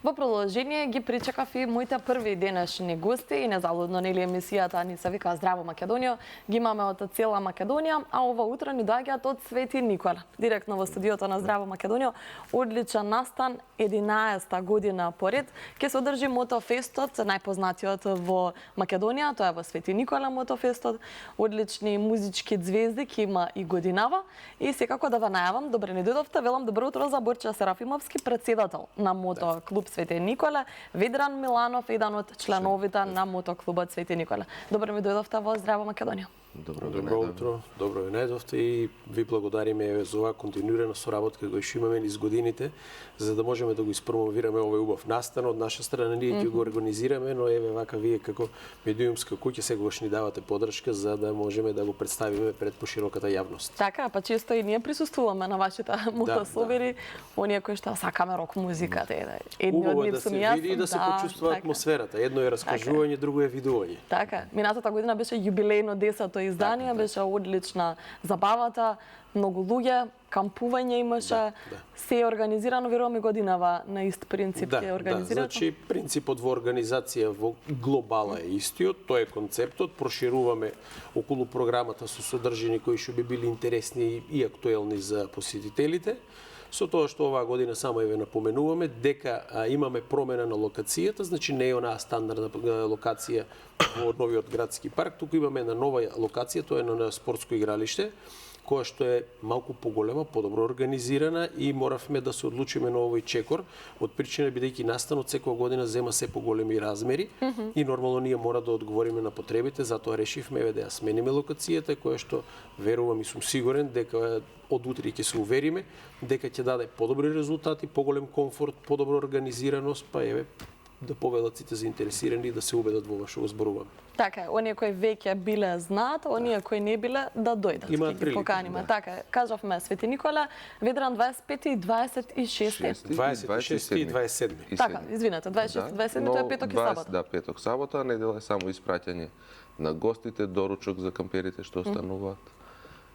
Во продолжение ги причекав и моите први денешни гости и незалудно нели емисијата ни се вика Здраво Македонија. Ги имаме од цела Македонија, а ова утро ни доаѓаат од Свети Никола. Директно во студиото на Здраво Македонија. Одличен настан, 11-та година поред, ќе се одржи Мотофестот, најпознатиот во Македонија, тоа е во Свети Никола Мотофестот. Одлични музички звезди ќе има и годинава. И секако да ве најавам, добре ни дојдовте, велам добро утро за Борче Серафимовски, председател на Мотоклуб Свети Никола, Ведран Миланов, еден од членовите на Мотоклубот Свети Никола. Добро ми дојдовте во Здраво Македонија. Добро утро, добро ви најдовте и ви благодариме за оваа континуирана соработка која што имаме низ годините, за да можеме да го испромовираме овој убав настан. Од наша страна ние ќе го организираме, но еве вака вие како медиумска куќа секогаш ни давате поддршка за да можеме да го представиме пред пошироката јавност. Така, па често и ние присуствуваме на вашите мотособири, оние кои што сакаме рок музиката, едни од нив сум јас. Да се види и да се почувствува атмосферата. Едно е раскажување, друго е видување. Така, минатата година беше јубилејно 10-то издание, беше одлична забавата, многу луѓе, кампување имаше, се е организирано, верувам и годинава на ист принцип ќе организирате. Да, значи принципот во организација во глобала е истиот, тоа е концептот, прошируваме околу програмата со содржини кои што би били интересни и актуелни за посетителите. Со тоа што оваа година само еве напоменуваме дека имаме промена на локацијата, значи не е онаа стандардна локација во новиот градски парк, туку имаме една нова локација, тоа е на спортско игралиште, која што е малку поголема, подобро организирана и моравме да се одлучиме на овој чекор, од причина бидејќи настанот секоја година зема се поголеми размери и нормално ние мора да одговориме на потребите, затоа решивме еве да ја смениме локацијата, која што верувам и сум сигурен дека од утре ќе се увериме дека ќе даде подобри резултати, поголем комфорт, подобра организираност, па еве да повелат сите заинтересирани да се убедат во ова што го зборуваме. Така, оние кои веќе биле знаат, оние кои не биле да дојдат. Имаат прилика. Поканиме. Така, кажавме Свети Никола, Ведран 25 и 26. 26 и 27. Така, извинете, 26 и 27 тоа е петок и сабота. Да, петок, сабота, недела е само испраќање на гостите, доручок за камперите што остануваат.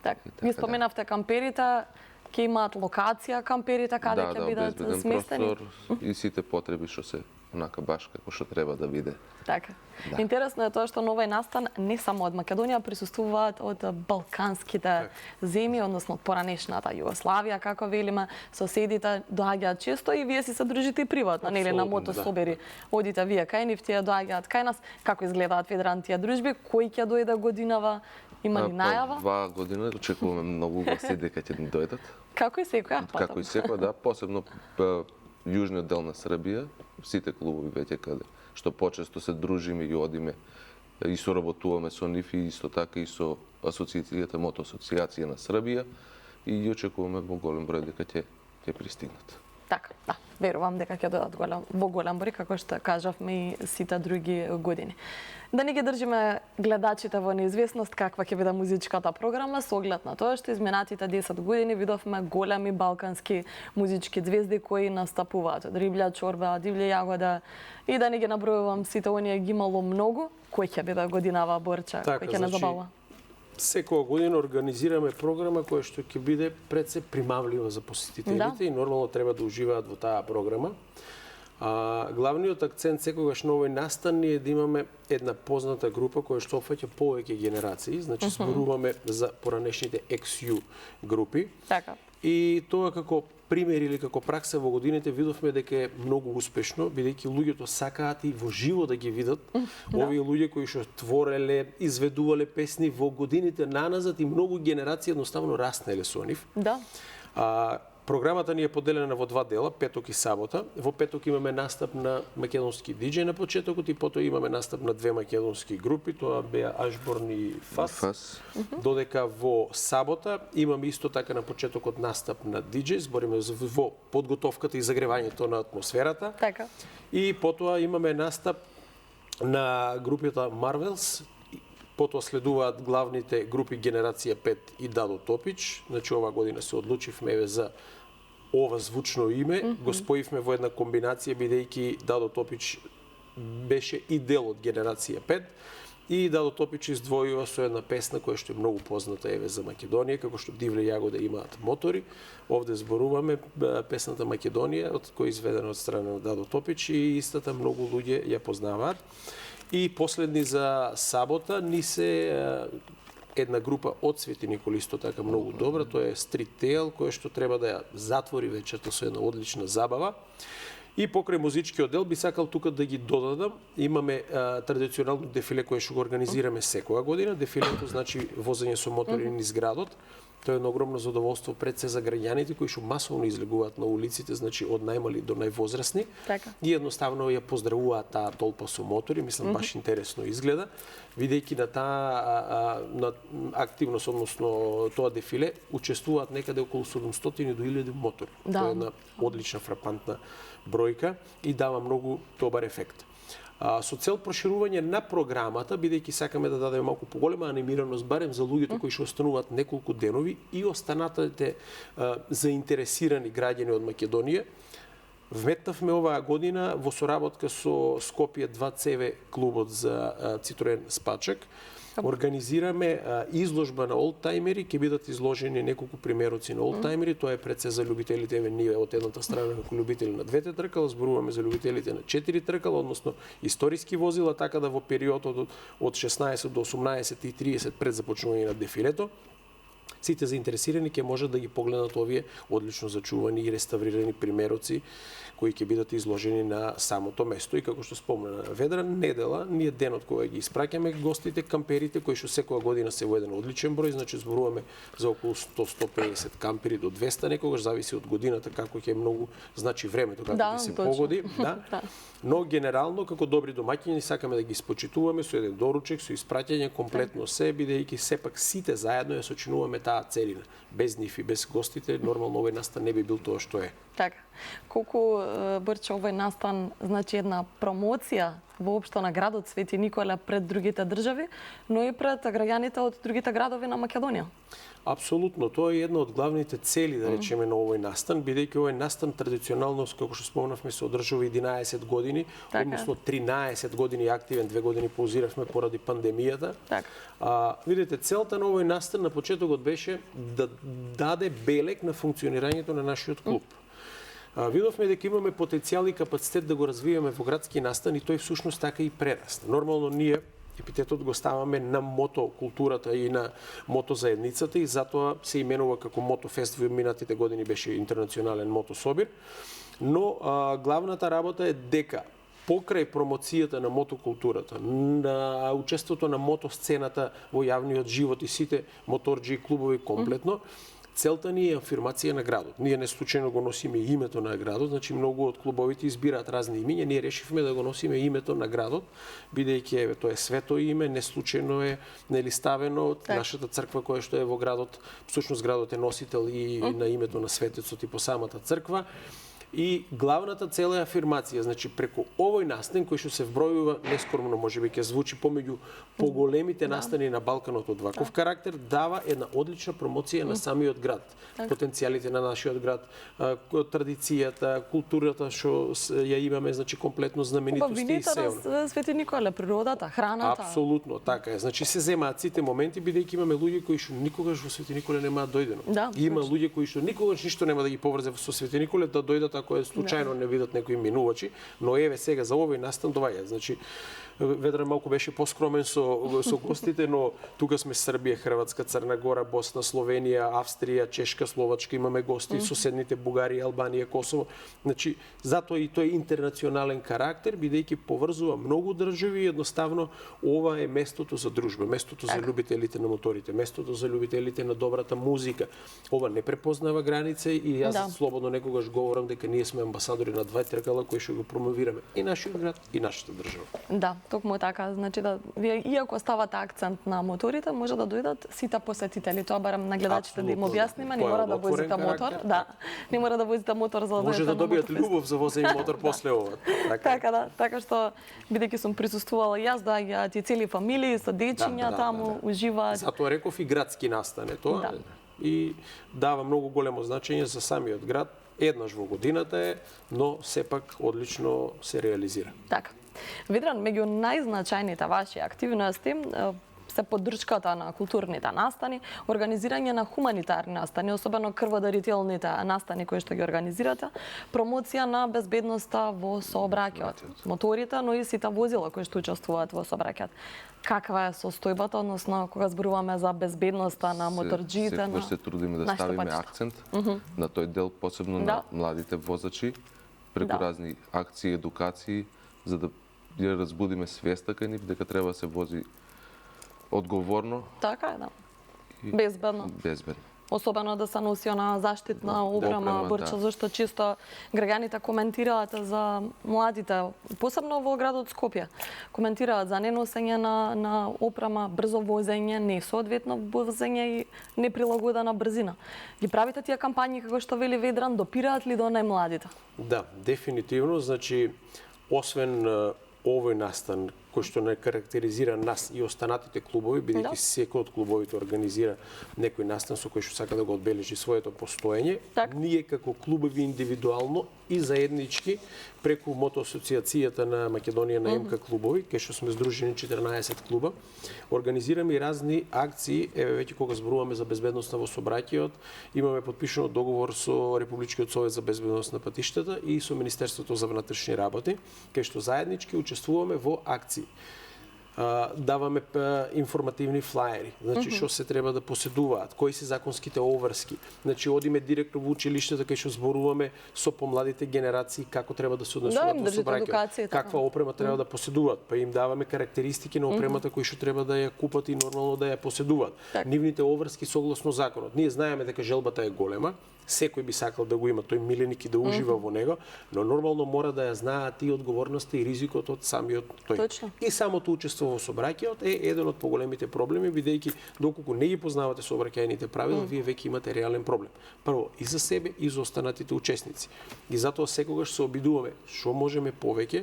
Така, ги споменавте камперите, ќе имаат локација камперите каде ќе бидат сместени. Простор и сите потреби што се онака баш како што треба да биде. Така. Интересно е тоа што на овој настан не само од Македонија присуствуваат од балканските земји, односно од поранешната Југославија, како велиме, соседите доаѓаат често и вие си се дружите и приватно, нели на мотособири. Одите вие кај нив, тие доаѓаат кај нас. Како изгледаат Ведран тие дружби? Кој ќе дојде годинава? Има ли најава? Ова година очекуваме многу гости дека ќе ни дојдат. Како и секоја? Како и секоја, да, посебно јужниот дел на Србија, сите клубови веќе каде што почесто се дружиме и одиме и соработуваме со нив и исто така и со асоциацијата Мото асоциација на Србија и ги очекуваме во голем број дека ќе пристигнат. Така, да, верувам дека ќе дојдат во голем број, како што кажавме и сите други години. Да не ги држиме гледачите во неизвестност каква ќе биде музичката програма, со оглед на тоа што изминатите 10 години видовме големи балкански музички звезди кои настапуваат. Риблја, Чорба, Дивља Јагода и да не ги набројувам сите оние ги имало многу. Кој ќе биде годинава Борче, кој ќе не забава? Секоја година организираме програма која што ќе биде пред се примамлива за посетителите и нормално треба да уживаат во таа програма. Главниот акцент секогаш на овој настан е да имаме една позната група која што опфаќа повеќе генерации, значи зборуваме за поранешните XU групи. Така. И тоа како пример или како пракса во годините видовме дека е многу успешно, бидејќи луѓето сакаат и во живо да ги видат овие луѓе кои што твореле, изведувале песни во годините наназад и многу генерации едноставно раснеле со нив. Да. Програмата ни е поделена во два дела, петок и сабота. Во петок имаме настап на македонски диџеј на почетокот и потоа имаме настап на две македонски групи, тоа беа Ашборн и Фас. Додека во сабота имаме исто така на почетокот настап на диџеј, збориме во подготовката и загревањето на атмосферата. Така. И потоа имаме настап на групата Marvels. Потоа следуваат главните групи Генерација 5 и Дадо Топич. Значи оваа година се одлучивме за ова звучно име. Го споивме во една комбинација бидејќи Дадо Топич беше и дел од Генерација 5. И Дадо Топич издвојува со една песна која што е многу позната еве за Македонија, како што Дивле јагода имаат мотори. Овде зборуваме песната Македонија, од која е изведена од страна на Дадо Топич и истата многу луѓе ја познаваат. И последни за сабота ни се една група од Свети Никола исто така многу добра, тоа е Street Tale, која што треба да ја затвори вечерта со една одлична забава. И покрај музичкиот дел би сакал тука да ги додадам, имаме традиционално дефиле кое што го организираме секоја година. Дефилето значи возење со мотори низ градот. Тоа е едно огромно задоволство пред се за граѓаните кои што масовно излегуваат на улиците, значи од најмали до највозрасни. Така. И едноставно ја поздравуваат таа толпа со мотори, мислам баш интересно изгледа, видејќи на таа на активност, односно тоа дефиле, учествуваат некаде околу 700 до 1000 мотори. Да. Тоа е една одлична фрапантна бројка и дава многу добар ефект. Со цел проширување на програмата, бидејќи сакаме да дадеме малку поголема анимираност барем за луѓето кои што остануваат неколку денови и останатите заинтересирани граѓани од Македонија, вметнавме оваа година во соработка со Скопје 2 CV клубот за Citroen Спачак. Организираме изложба на олдтаймери, ќе бидат изложени неколку примероци на олдтаймери, тоа е пред се за љубителите, ние од едната страна како љубители на двете тркала, зборуваме за љубителите на 4 тркала, односно историски возила, така да во периодот од 16 до 18:30 пред започнување на дефилето, сите заинтересирани ќе можат да ги погледнат овие одлично зачувани и реставрирани примероци кои ќе бидат изложени на самото место. И како што спомнена ведра недела, ние денот кога ги испраќаме гостите, камперите, кои што секоја година се во еден одличен број, значи зборуваме за околу 100-150 кампери до 200 некогаш, зависи од годината како ќе многу значи времето како ќе се погоди, да. Но генерално како добри домаќини сакаме да ги спочитуваме со еден доручек, со испраќање комплетно се, бидејќи сепак сите заедно ја сочинуваме таа целина. Без нив и без гостите нормално овој настан не би бил тоа што е. Така. Колку Брче овој настан значи една промоција воопшто на градот Свети Никола пред другите држави, но и пред граѓаните од другите градови на Македонија? Апсолутно, тоа е една од главните цели, да речеме, на овој настан, бидејќи овој настан традиционално, како што спомнавме, се одржува 11 години, односно 13 години активен, 2 години паузиравме поради пандемијата. Видите, целта на овој настан на почетокот беше да даде белег на функционирањето на нашиот клуб. Видовме дека имаме потенцијал и капацитет да го развиеме во градски настан и тој всушност така и прерасна. Нормално ние епитетот го ставаме на мотокултурата и на мотозаедницата и затоа се именува како Мотофест. Во минатите години беше интернационален мотособир, но главната работа е дека покрај промоцијата на мотокултурата, на учеството на мотосцената во јавниот живот и сите моторџи клубови комплетно, целта ни е афирмација на градот. Ние не случајно го носиме името на градот, значи многу од клубовите избираат разни имиња, ние решивме да го носиме името на градот, бидејќи еве тоа е свето име, не случајно е нели ставено нашата црква која што е во градот, всушност градот е носител и на името на светецот и по самата црква. И главната цел е афирмација, значи преку овој настан кој што се вбројува нескромно, можеби ќе звучи помеѓу поголемите настани на Балканот од ваков карактер, дава една одлична промоција на самиот град. Потенцијалите на нашиот град, традицијата, културата што ја имаме, значи комплетно знаменитости и се. На Свети Никола, природата, храната. Апсолутно, така е. Значи се земаат сите моменти бидејќи имаме луѓе кои што никогаш во Свети Никола нема да дојдено. Има луѓе кои што никогаш ништо нема да ги поврзе со Свети Никола да дојдат ако е случајно не видат некои минувачи, но еве сега за овој настан доаѓа. Значи ведра малку беше поскромен со гостите, но тука сме Србија, Хрватска, Црна Гора, Босна, Словенија, Австрија, Чешка, Словачка, имаме гости, соседните Бугарија, Албанија, Косово. Значи затоа и тој интернационален карактер, бидејќи поврзува многу држави и едноставно ова е местото за дружба, местото за љубителите на моторите, местото за љубителите на добрата музика. Ова не препознава граница и јас слободно некогаш говорам дека ние сме амбасадори на два тркала кои што го промовираме и нашиот град и нашата држава. Да, токму така, значи да вие иако ставате акцент на моторите, може да дојдат сите посетители. Тоа барам на гледачите да им објасниме, не мора да возите мотор, да. Не мора да возите мотор за да може да добијат љубов за возење мотор после ова. Така да, така што бидејќи сум присуствувала јас, доаѓаат и цели фамилии со дечиња таму, уживаат. Затоа реков и градски настан е тоа и дава многу големо значење за самиот град. Еднаш во годината е, но сепак одлично се реализира. Така. Ведран, меѓу најзначајните ваши активности се поддршката на културните настани, организирање на хуманитарни настани, особено крводарителните настани кои што ги организирате, промоција на безбедноста во сообраќајот, моторите, но и сите возила кои што учествуваат во сообраќајот. Каква е состојбата, односно кога зборуваме за безбедноста на моторџиите? Секогаш се трудиме да ставиме акцент на тој дел, посебно на младите возачи, преку разни акции, едукации, за да ја разбудиме свеста кај нив дека треба да се вози одговорно. Така е, да. Безбедно. Безбедно. Особено да се носи на заштитна опрема, Борча, зашто чисто граѓаните коментираат за младите, посебно во градот Скопје. Коментираат за неносење на опрема, брзо возење, несоодветно возење и неприлагодена брзина. Ги правите тие кампањи како што вели Ведран, допираат ли до најмладите? Да, дефинитивно, значи освен овој настан кој што не карактеризира нас и останатите клубови, бидејќи секој од клубовите организира некој настан со кој што сака да го одбележи своето постоење, ние како клубови индивидуално и заеднички преку мотоасоциацијата на Македонија на МК клубови, кај што сме здружени 14 клуба, организираме и разни акции. Еве веќе кога зборуваме за безбедноста во сообраќајот, имаме подпишано договор со Републичкиот совет за безбедност на патиштата и со Министерството за внатрешни работи, кај што заеднички учествуваме во акции. Даваме информативни флаери, значи што се треба да поседуваат, кои се законските обврски. Значи одиме директно во училиштата кај што зборуваме со помладите генерации како треба да се однесуваат во сообраќајот, каква опрема треба да поседуваат, па им даваме карактеристики на опремата кои што треба да ја купат и нормално да ја поседуваат. Нивните обврски согласно законот. Ние знаеме дека желбата е голема, секој би сакал да го има тој миленик и да ужива во него, но нормално мора да ја знаат и одговорноста и ризикот од самиот тој. Точно. И самото учество во сообраќајот е еден од поголемите проблеми, бидејќи доколку не ги познавате сообраќајните правила, вие веќе имате реален проблем. Прво и за себе и за останатите учесници. И затоа секогаш се обидуваме што можеме повеќе,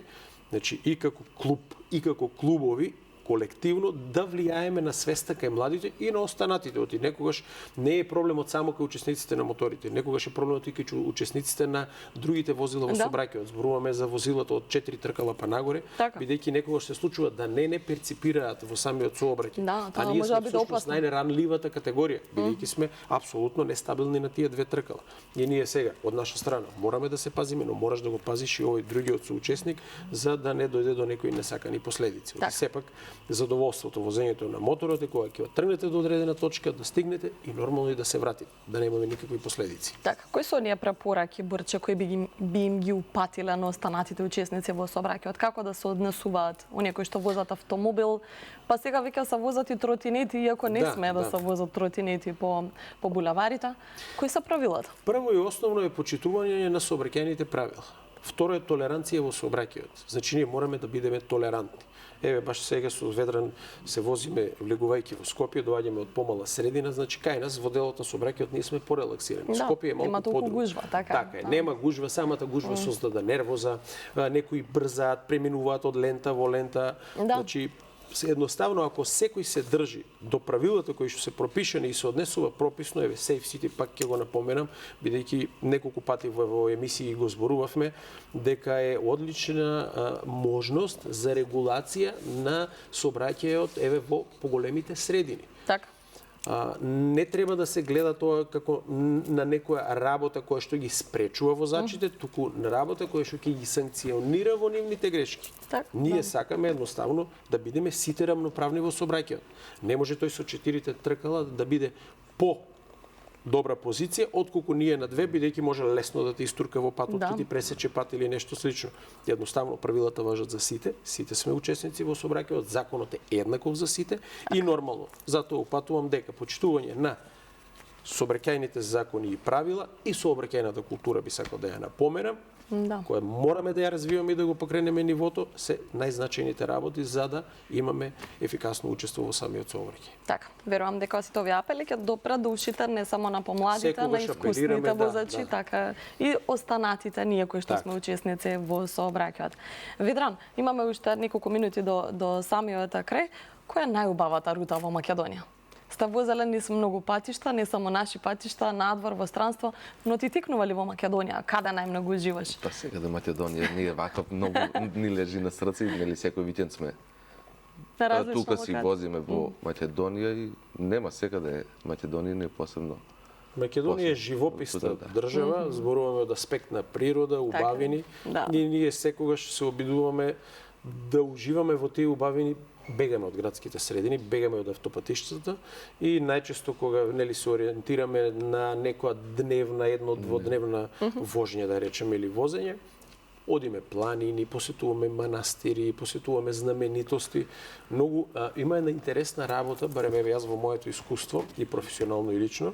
значи и како клуб, и како клубови колективно да влијаеме на свеста кај младите и на останатите. Оти некогаш не е проблемот само кај учесниците на моторите, некогаш е проблемот и кај учесниците на другите возила во сообраќајот. Зборуваме за возилата од 4 тркала па нагоре, бидејќи некогаш се случува да не перципираат во самиот сообраќај. А ние сме всушност најранливата категорија, бидејќи сме апсолутно нестабилни на тие две тркала. И ние сега од наша страна мораме да се пазиме, но мораш да го пазиш и овој другиот соучесник за да не дојде до некои несакани последици. Сепак задоволството возењето на моторот е кога ќе тргнете до одредена точка, да стигнете и нормално и да се вратите, да немаме никакви последици. Така, кои се оние препораки, Борче, кои би им ги упатиле на останатите учесници во сообраќајот? Како да се однесуваат оние кои што возат автомобил, па сега веќе се возат и тротинети, иако не сме да се возат тротинети по булеварите? Кои се правилата? Прво и основно е почитување на сообраќајните правила. Второ е толеранција во сообраќајот. Значи ние мораме да бидеме толерантни. Еве баш сега со Ведран се возиме влегувајќи во Скопје, доаѓаме од помала средина, значи кај нас во делот на сообраќајот ние сме порелаксирани. Скопје е малку подру. Гужва, така е. Нема гужва, самата гужва создада нервоза, некои брзаат, преминуваат од лента во лента. Значи едноставно ако секој се држи до правилата кои што се пропишани и се однесува прописно, еве Safe City пак ќе го напоменам, бидејќи неколку пати во емисии го зборувавме дека е одлична можност за регулација на сообраќајот еве во поголемите средини. Така. Не треба да се гледа тоа како на некоја работа која што ги спречува возачите, туку на работа која што ќе ги санкционира во нивните грешки. Ние сакаме едноставно да бидеме сите рамноправни во сообраќајот. Не може тој со 4 тркала да биде по добра позиција, отколку ние на две, бидејќи може лесно да те истурка во патот, да ти пресече пат или нешто слично. Едноставно правилата важат за сите, сите сме учесници во сообраќајот, законот е еднаков за сите и нормално. Затоа упатувам дека почитување на сообраќајните закони и правила и сообраќајната култура би сакал да ја напоменам, која мораме да ја развиваме и да го покренеме нивото, се најзначајните работи за да имаме ефикасно учество во самиот сообраќај. Така, верувам дека сите овие апели ќе допрат до ушите не само на помладите, на искусните возачи, така и останатите ние кои што сме учесници во сообраќајот. Ведран, имаме уште неколку минути до самиот крај. Која е најубавата рута во Македонија? сте возеле низ многу патишта, не само наши патишта, надвор, во странство, но ти тикнува ли во Македонија? Каде најмногу живаш? Па сега да Македонија ние вака многу ни лежи на срце, нели секој викенд сме На различни тука си локации. возиме во Македонија и нема секаде Македонија не е посебно. Македонија е живописна Да. држава, зборуваме од аспект на природа, убавини. Да. Ние секогаш се обидуваме да уживаме во тие убавини, бегаме од градските средини, бегаме од автопатиштата и најчесто кога нели се ориентираме на некоја дневна, дводневна вожње, да речеме, или возење, одиме планини, посетуваме манастири, посетуваме знаменитости. Многу има една интересна работа, барем еве јас во моето искуство и професионално и лично.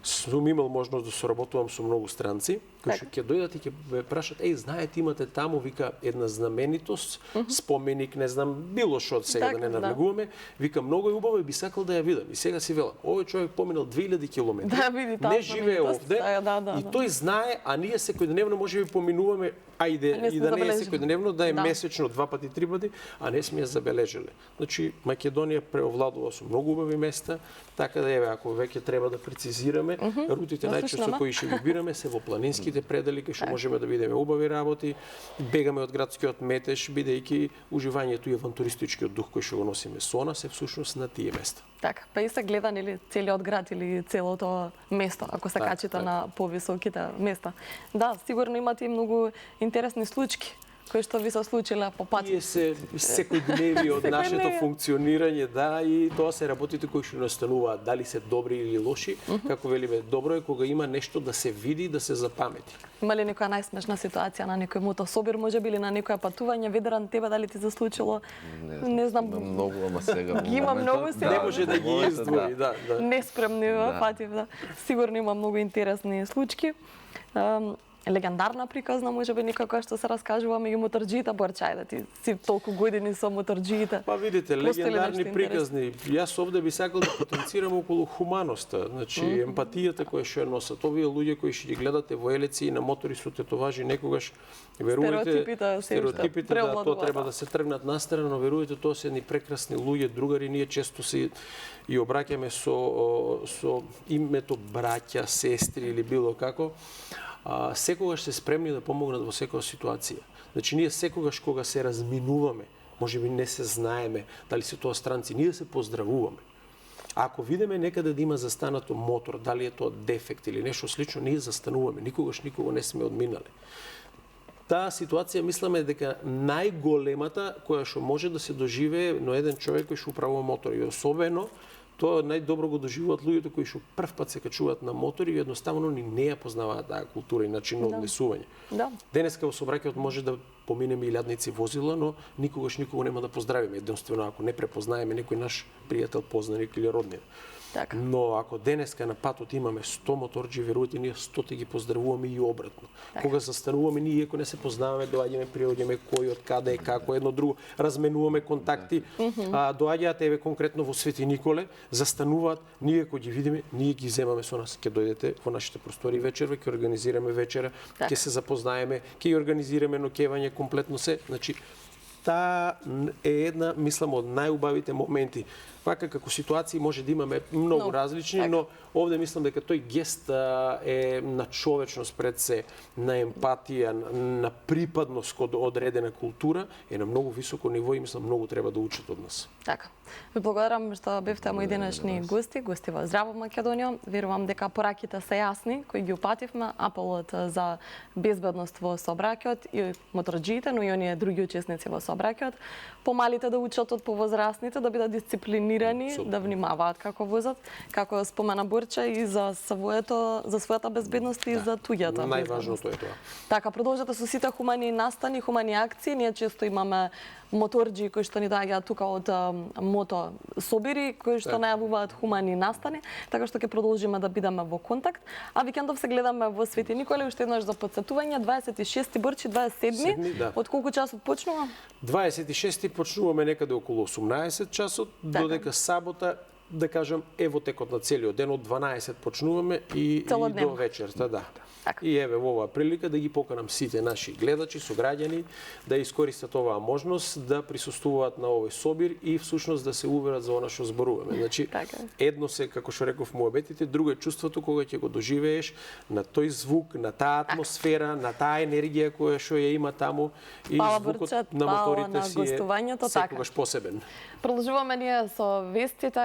Сум имал можност да соработувам со многу странци кои што ќе дојдат и ќе ме прашат: "Еј, знаете, имате таму, вика, една знаменитост, споменик, не знам, било што, сега да не навлегуваме, вика, многу е убаво и би сакал да ја видам." И сега си велам, овој човек поминал 2000 километри, Да види таа не живее знаменитост. овде, Да. и тој знае, а ние секојдневно можеби поминуваме, ајде, и да не е секојдневно, да е месечно, 2 пати, 3 пати, а не сме ја забележале. Значи, Македонија преовладува со многу убави места, така да еве, ако веќе треба да прецизираме, рутите најчесто кои ќе ги бираме се во планинските предели, кај што можеме да видиме убави работи, бегаме од градскиот метеж, бидејќи уживањето и авантуристичкиот дух кој што го носиме со нас е всушност на тие места. Така, па и се гледа нели целиот град или целото место, ако се качите на повисоките места. Да, сигурно имате и многу интересни случаи кои што ви се случиле по пат. Тие се секојдневни од нашето функционирање, да, и тоа се работите кои што настануваат, дали се добри или лоши, како велиме, добро е кога има нешто да се види, да се запамети. Има ли некоја најсмешна ситуација на некој мотособир, можеби или на некоја патување, Ведран, тебе дали ти се случило? Не знам. Има многу, ама сега. Ги има многу сега. Не може да ги издвои, да. Неспремни патив, да. Сигурно има многу интересни случаи. Легендарна приказна, можеби некоја што се раскажува меѓу моторџиите, Борче, ајде ти си толку години со моторџиите. Па видите, легендарни приказни. Јас овде би сакал да потенцирам околу хуманоста, значи емпатијата која што ја носат овие луѓе кои што ги гледате во елеци и на мотори со тетоважи, некогаш верувате стереотипите да тоа треба да се тргнат настрана, но верувате тоа се едни прекрасни луѓе, другари, ние често се и обраќаме со името браќа, сестри или било како. Секогаш се спремни да помогнат во секоја ситуација. Значи, ние секогаш кога се разминуваме, можеби не се знаеме, дали се тоа странци, ние се поздравуваме. А ако видиме некаде да има застанато мотор, дали е тоа дефект или нешто слично, ние застануваме, никогаш никого не сме одминале. Таа ситуација мисламе дека најголемата која што може да се доживее на еден човек кој што управува мотор, и особено тоа најдобро го доживуваат луѓето кои што прв пат се качуваат на мотори и едноставно ни не ја познаваат таа култура и начин на однесување. Да. Денеска во сообраќајот може да поминеме илјадници возила, но никогаш никого нема да поздравиме, едноставно ако не препознаеме некој наш пријател, познаник или роднина. Така. Но ако денеска на патот имаме 100 моторџи, верувате, ние 100 ги поздравуваме и обратно. Така. Кога застануваме, ние ако не се познаваме, доаѓаме, приоѓаме кој од каде, како, едно друго, разменуваме контакти, доаѓаат еве конкретно во Свети Николе, застануваат, ние ако ги видиме, ние ги земаме со нас, ќе дојдете во нашите простори вечерва, ќе организираме вечера, ќе се запознаеме, ќе организираме ноќевање комплетно се, значи таа е една, мислам, од најубавите моменти. Вака како ситуации може да имаме многу различни, но овде мислам дека тој гест е на човечност пред се, на емпатија, на припадност код одредена култура, е на многу високо ниво и мислам многу треба да учат од нас. Така. Ви благодарам што бевте мои денешни гости во Здраво Македонија. Верувам дека пораките се јасни, кои ги упативме, апелот за безбедност во сообраќајот и моторџиите, но и оние други учесници во сообраќајот, помалите да учат од повозрастните, да бидат дисциплинирани, да внимаваат како возат, како спомена Борче, и за својата безбедност и за туѓата. Најважното е тоа. Така, продолжете со сите хумани настани, хумани акции. Ние често имаме моторџи кои што ни доаѓаат тука од мото собири, кои што најавуваат хумани настани, така што ќе продолжиме да бидеме во контакт. А викендов се гледаме во Свети Николе, уште еднаш за потсетување, 26 Борчи, 27. Од колку часот почнува? 26 почнуваме некаде околу 18 часот, додека сабота да кажам, во текот на целиот ден, од 12 почнуваме и до Целодневно. вечерта, да. Така. И еве во оваа прилика да ги поканам сите наши гледачи, сограѓани, да искористат оваа можност да присуствуваат на овој собир и всушност да се уверат за она што зборуваме. Значи, Така. едно се, како што реков муабетите, друго е чувството кога ќе го доживееш на тој звук, на таа атмосфера, на таа енергија која што ја има таму и Фала, звукот Борче, на фала моторите на си е гостувањето, така. секогаш посебен. Продолжуваме ние со вестите.